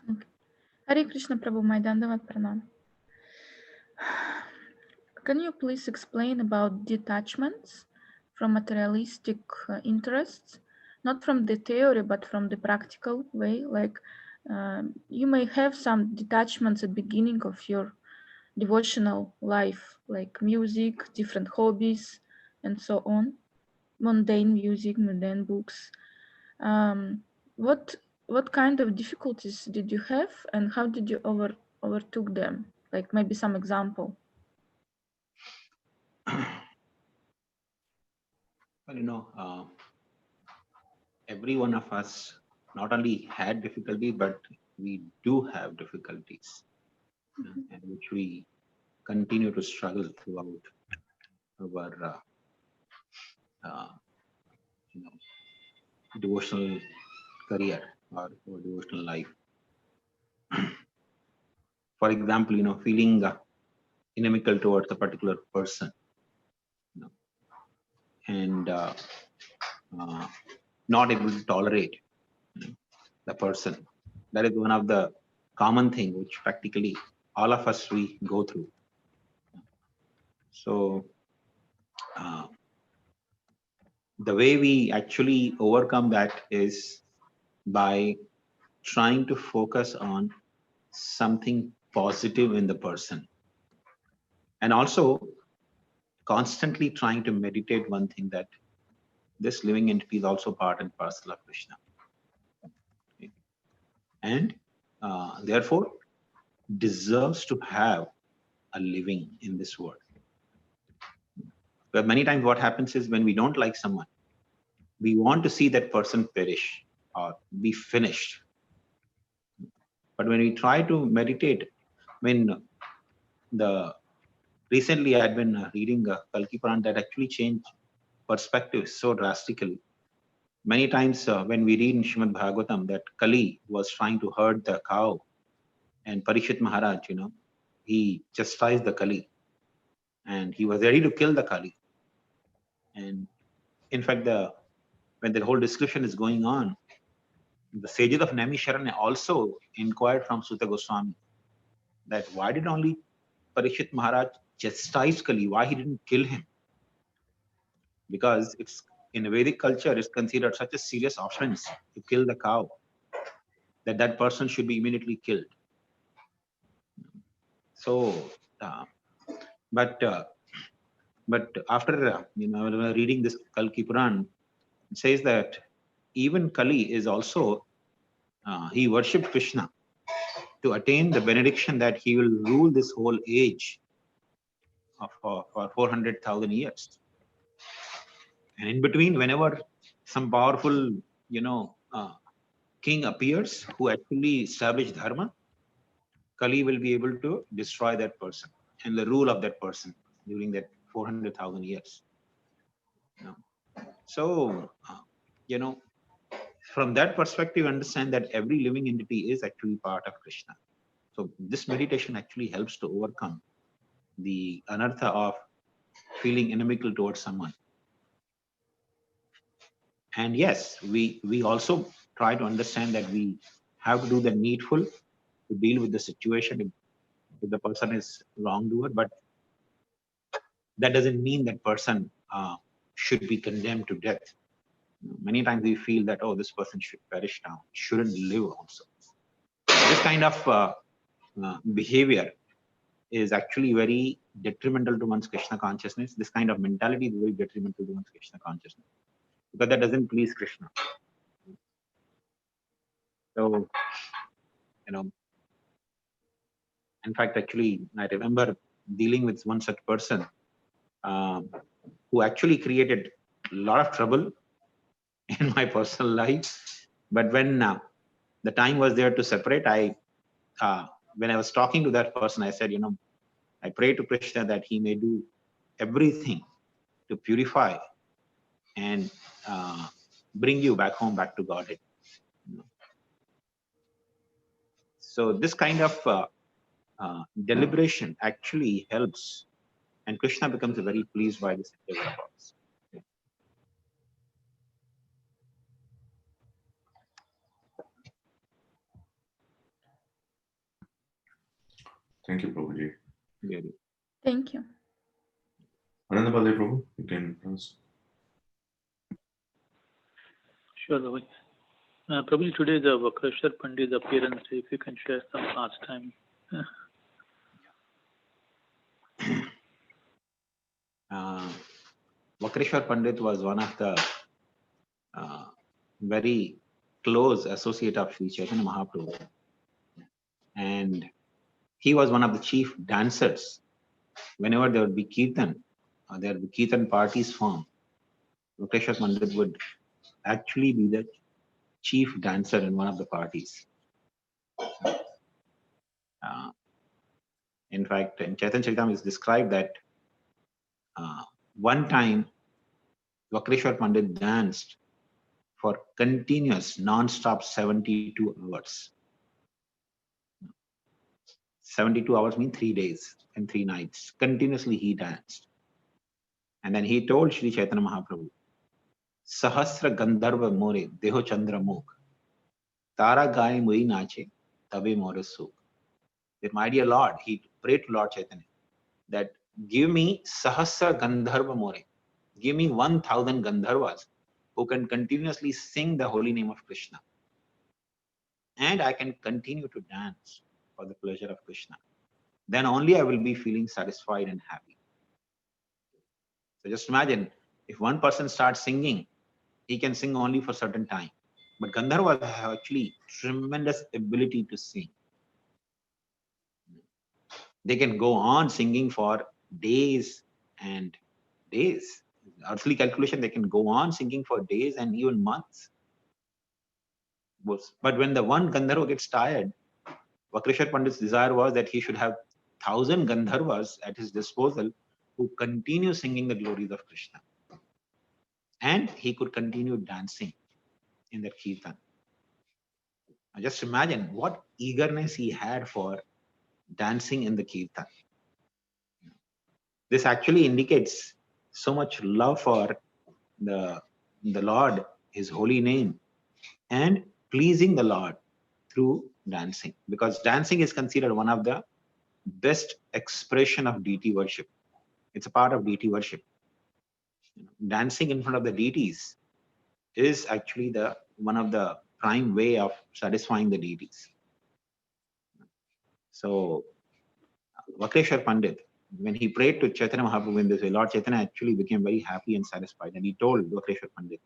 Okay. Hare Krishna Prabhu, my Dandavat Pranam. Can you please explain about detachments from materialistic interests, not from the theory, but from the practical way? Like you may have some detachments at the beginning of your devotional life, like music, different hobbies, and so on. Mundane music, mundane books. Um, what what kind of difficulties did you have, and how did you overtook them? Like maybe some example. Well, every one of us not only had difficulty, but we do have difficulties, and which we continue to struggle throughout our uh, you know, devotional career or devotional life. For example, feeling inimical towards a particular person, you know, and uh, not able to tolerate the person. That is one of the common thing which practically all of us we go through. So uh, the way we actually overcome that is by trying to focus on something positive in the person, and also constantly trying to meditate one thing, that this living entity is also part and parcel of Krishna, and therefore deserves to have a living in this world. But many times what happens is, when we don't like someone, we want to see that person perish or be finished. But when we try to meditate, when the recently I had been reading Kalki Puran, that actually changed perspective so drastically. Many times when we read in Srimad Bhagavatam that Kali was trying to herd the cow, and Parishit Maharaj, he chastised the Kali, and he was ready to kill the Kali. And in fact, when the whole description is going on, the sages of Naimisharanya also inquired from Sutta Goswami that why did only Parishit Maharaj chastise Kali? Why he didn't kill him? Because it's in Vedic culture, it's considered such a serious offense to kill the cow that that person should be immediately killed. So, uh, but after reading this Kalki Puran, it says that even Kali is also he worshipped Krishna to attain the benediction that he will rule this whole age of for 400,000 years. And in between, whenever some powerful, king appears who actually established dharma, Kali will be able to destroy that person and the rule of that person during that 400,000 years. You know? So, from that perspective, understand that every living entity is actually part of Krishna. So this meditation actually helps to overcome the anartha of feeling inimical towards someone. And yes, we also try to understand that we have to do the needful to deal with the situation if the person is wrongdoer, but that doesn't mean that person should be condemned to death. Many times we feel that, oh, this person should perish now, shouldn't live also. This kind of behavior is actually very detrimental to one's Krishna consciousness. This kind of mentality is very detrimental to one's Krishna consciousness, because that doesn't please Krishna. So, in fact, actually, I remember dealing with one such person um, who actually created a lot of trouble in my personal life. But when the time was there to separate, when I was talking to that person, I said, I pray to Krishna that he may do everything to purify and bring you back home, back to Godhead. So this kind of deliberation actually helps, and Krishna becomes very pleased by this endeavor of ours. Thank you, Prabhuji. Really. Thank you. Ananda Bali, Prabhu, you can answer. Sure, Prabhuji. Prabhuji, today the Vakreshwar Pandit's appearance, if you can share some pastime. Vakreshwar Pandit was one of the very close associate of Sri Chaitanya Mahaprabhu, and he was one of the chief dancers. Whenever there would be kirtan, there would be kirtan parties formed, Vakreshwar Pandit would actually be the chief dancer in one of the parties. In fact, in Chaitanya Charitamrita is described that one time Vakreshwar Pandit danced for continuous non-stop 72 hours. 72 hours mean 3 days and 3 nights. Continuously he danced. And then he told Sri Chaitanya Mahaprabhu, Sahasra Gandharva More Deho Chandra Mukh Tara Gai Mui Nache Tabe More Sukh. That, my dear Lord, he prayed to Lord Chaitanya that give me Sahasra Gandharva More. Give me 1,000 Gandharvas who can continuously sing the holy name of Krishna. And I can continue to dance for the pleasure of Krishna. Then only I will be feeling satisfied and happy. So just imagine, if one person starts singing, he can sing only for a certain time. But Gandharvas have actually tremendous ability to sing. They can go on singing for days and days. Earthly calculation, they can go on singing for days and even months. But when the one Gandharva gets tired, Vakreshwar Pandit's desire was that he should have 1,000 Gandharvas at his disposal who continue singing the glories of Krishna. And he could continue dancing in that kirtan. Now just imagine what eagerness he had for dancing in the kirtan. This actually indicates so much love for the Lord, his holy name, and pleasing the Lord through dancing. Because dancing is considered one of the best expression of deity worship. It's a part of deity worship. Dancing in front of the deities is actually one of the prime way of satisfying the deities. So Vakreshwar Pandit, when he prayed to Chaitanya Mahaprabhu in this way, Lord Chaitanya actually became very happy and satisfied. And he told Vakreshwar Pandit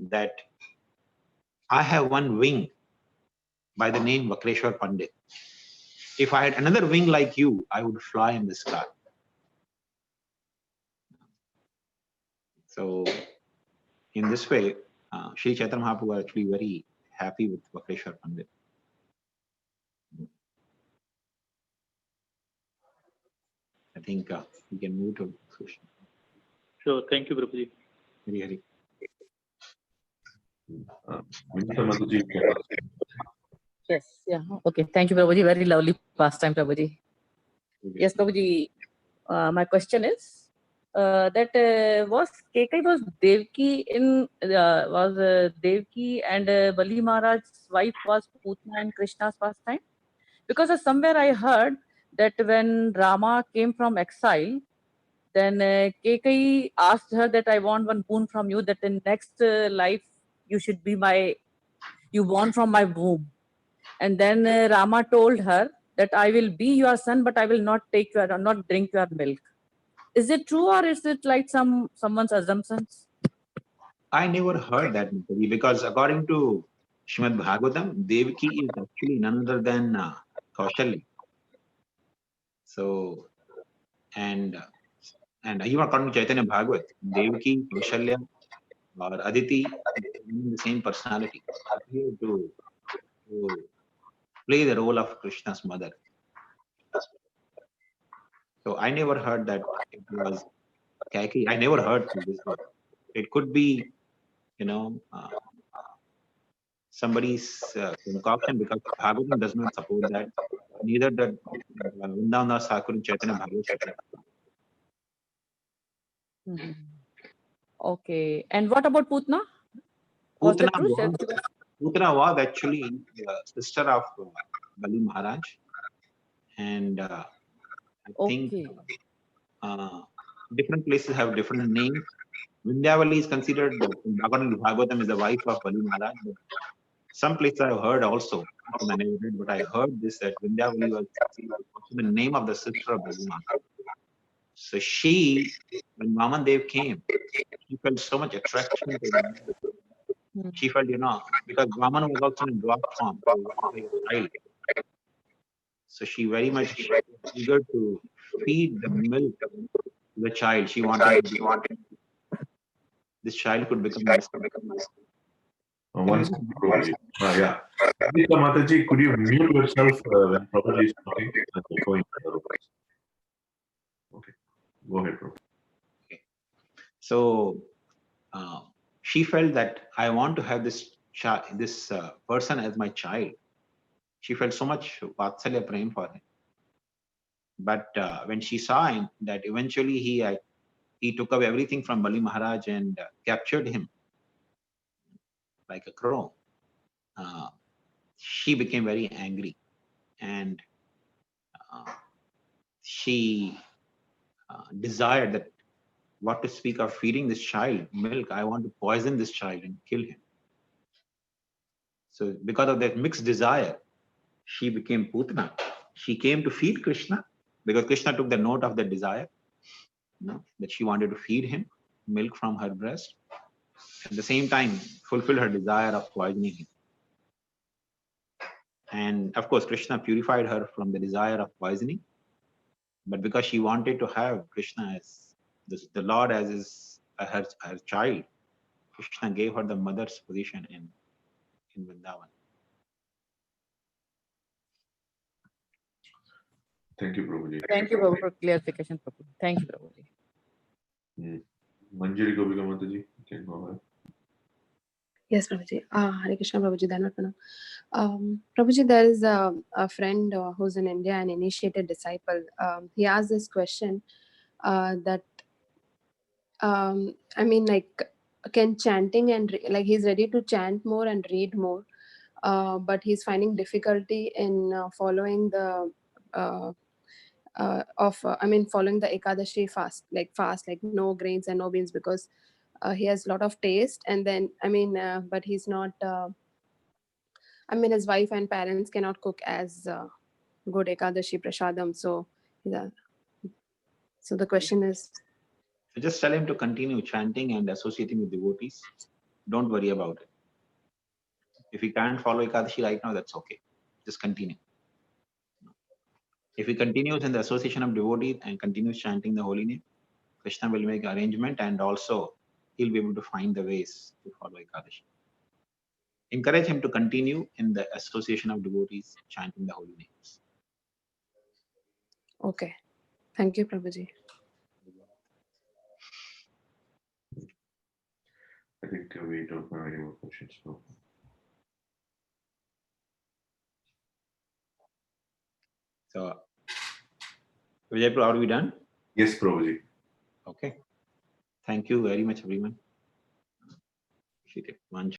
that I have one wing by the name Vakreshwar Pandit. If I had another wing like you, I would fly in the sky. So in this way, Sri Chaitanya Mahaprabhu was actually very happy with Vakreshwar Pandit. I think we can move to question. Sure, thank you, Prabhuji. Hari Hari. Vinita Mataji, you can answer. Yes, yeah. Okay, thank you, Prabhuji. Very lovely pastime, Prabhuji. Yes, Prabhuji. My question is that was Kekaiyi was Devaki in Devaki and Bali Maharaj's wife was Putana and Krishna's pastime? Because somewhere I heard that when Rama came from exile, then Kekaiyi asked her that I want one boon from you, that in next life you should be you born from my womb. And then Rama told her that I will be your son, but I will not drink your milk. Is it true, or is it like someone's assumptions? I never heard that, Mataji, because according to Srimad Bhagavatam, Devaki is actually none other than Kaushalya. So, and even according to Chaitanya Bhagavat, Devaki, Kaushalya, or Aditi, the same personality, here to play the role of Krishna's mother. So I never heard that it was Kekaiyi. I never heard this. It could be, somebody's concoction, because Bhagavatam does not support that. Neither the Vrindavan Thakur and Chaitanya Bhagavat support. Okay. And what about Putna? Was that true? Putana was actually the sister of Bali Maharaj, and I think Okay. different places have different names. Vindhyavali is considered, according to Bhagavatam, is the wife of Bali Maharaj. But some places I've heard also, I never read, but I heard this, that Vindhyavali was also the name of the sister of Bali Maharaj. So she, when Vaman Dev came, she felt so much attraction to him. She felt, because Vaman was also in dwarf form, so he was like a child. So she very much eager to feed the milk to the child. She wanted this child could become Mr. One second, Prabhuji. Yeah. Mr. Mataji, could you mute yourself when Prabhuji is talking? Okay. Go ahead, Prabhu. Okay. So she felt that I want to have this person as my child. She felt so much vatsalya prem for him. But when she saw him, that eventually he took away everything from Bali Maharaj and captured him like a crow, she became very angry, and she desired that, what to speak of feeding this child milk, I want to poison this child and kill him. So because of that mixed desire, she became Putana. She came to feed Krishna because Krishna took the note of the desire, that she wanted to feed him milk from her breast. At the same time, fulfill her desire of poisoning him. And of course, Krishna purified her from the desire of poisoning. But because she wanted to have Krishna as the Lord as her child, Krishna gave her the mother's position in Vrindavan. Thank you, Prabhuji. Thank you, Prabhu, for clarification, Prabhu. Thank you, Prabhuji. Manjari Gopika Mataji, you can go ahead. Yes, Prabhuji. Hare Krishna, Prabhuji. Dhanvat Pranam. Prabhuji, there is a friend who's in India, an initiated disciple. He asked this question that, I mean, like, can chanting and like he's ready to chant more and read more, but he's finding difficulty in following the following the Ekadashi fast, like no grains and no beans, because he has a lot of taste, and then but he's not. His wife and parents cannot cook as good Ekadashi prasadam. So, yeah. So the question is. So just tell him to continue chanting and associating with devotees. Don't worry about it. If he can't follow Ekadashi right now, that's okay. Just continue. If he continues in the association of devotees and continues chanting the holy name, Krishna will make arrangement, and also he'll be able to find the ways to follow Ekadashi. Encourage him to continue in the association of devotees chanting the holy names. Okay. Thank you, Prabhuji. I think we don't have any more questions. No. So, Vijay, are we done? Yes, Prabhuji. Okay. Thank you very much, everyone. Appreciate it.